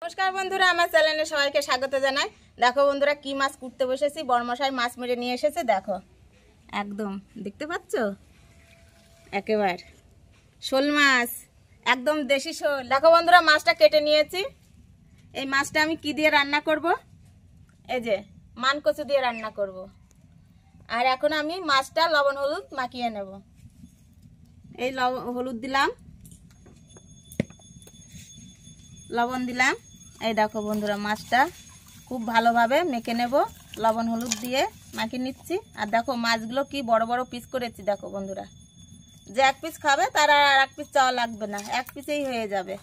নমস্কার বন্ধুরা, আমার চ্যানেলে সবাইকে স্বাগত জানাই। দেখো বন্ধুরা, কি মাছ কুটতে বসেছি। বড়মশাই মাছ মেরে নিয়ে এসেছে। দেখো একদম দেখতে পাচ্ছ, একেবারে শোল মাছ, একদম দেশি শোল। দেখো বন্ধুরা, মাছটা কেটে নিয়েছি। এই মাছটা আমি কি দিয়ে রান্না করব? এই যে মান কচু দিয়ে রান্না করব। আর এখন আমি মাছটা লবণ হলুদ মাখিয়ে নেব। এই হলুদ দিলাম, লবণ দিলাম। এই দেখো বন্ধুরা, মাছটা খুব ভালোভাবে মেখে নেব। লবণ হলুদ দিয়ে মাখিয়ে নিচ্ছি। আর দেখো মাছগুলো কি বড় বড় পিস করেছি। দেখো বন্ধুরা, যে এক পিস খাবে তার আর এক পিস চাওয়া লাগবে না, এক পিসেই হয়ে যাবে।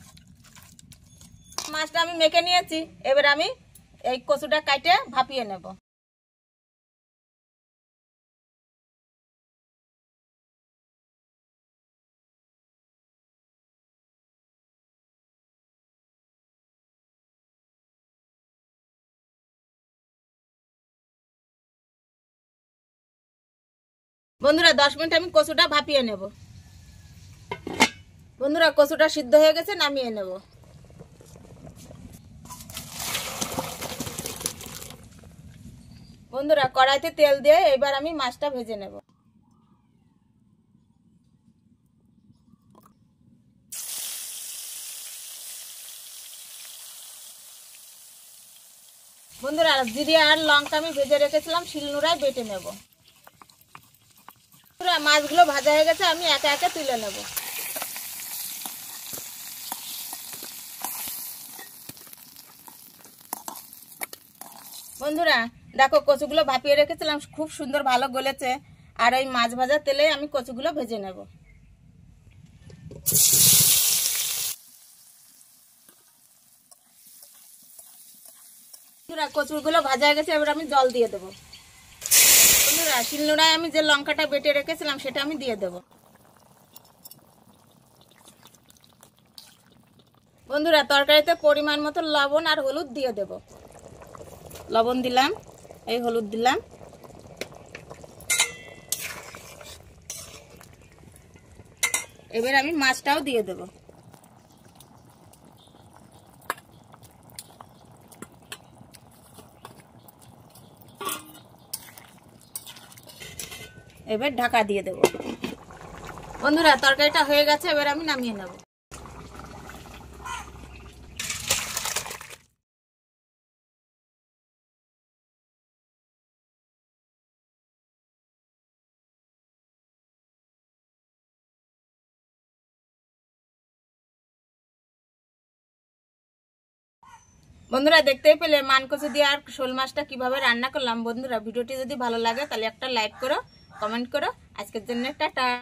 মাছটা আমি মেখে নিয়েছি। এবার আমি এই কচুটা কাটে ভাপিয়ে নেব। বন্ধুরা 10 মিনিট আমি কচুটা ভাপিয়ে নেব। বন্ধুরা, কচুটা সিদ্ধ হয়ে গেছে, নামিয়ে নেব। বন্ধুরা, কড়াইতে তেল দিয়ে এবার আমি মাছটা ভেজে নেব। বন্ধুরা, জিরে আর লঙ্কা আমি ভেজে রেখেছিলাম, শিলনোড়ায় বেটে নেব। বন্ধুরা, মাছগুলো ভাজা হয়ে গেছে, আমি একে একে তুলে নেব। বন্ধুরা দেখো, কচুগুলো ভাপিয়ে রেখেছিলাম, খুব সুন্দর ভালো গলেছে। আর এই মাছ ভাজার তেলে আমি কচুগুলো ভেজে নেব। বন্ধুরা, কচুগুলো ভাজা হয়ে গেছে, এবার আমি জল দিয়ে দেবো। বন্ধুরা, শিলনোড়ায় আমি যে লঙ্কাটা বেটে রেখেছিলাম সেটা আমি দিয়ে দেব। বন্ধুরা, তরকারিতে পরিমাণ মতো লবণ আর হলুদ দিয়ে দেব। লবণ দিলাম, এই হলুদ দিলাম। এবার আমি মাছটাও দিয়ে দেব। এবার ঢাকা দিয়ে দেব। বন্ধুরা, তরকারিটা হয়ে গেছে, এবার আমি নামিয়ে নেব। বন্ধুরা, দেখতেই পেলে মানকচু দিয়ে আর শোল মাছটা কিভাবে রান্না করলাম। বন্ধুরা, ভিডিওটি যদি ভালো লাগে তাহলে একটা লাইক করো, কমেন্ট করো। আজকের জন্য টাটা।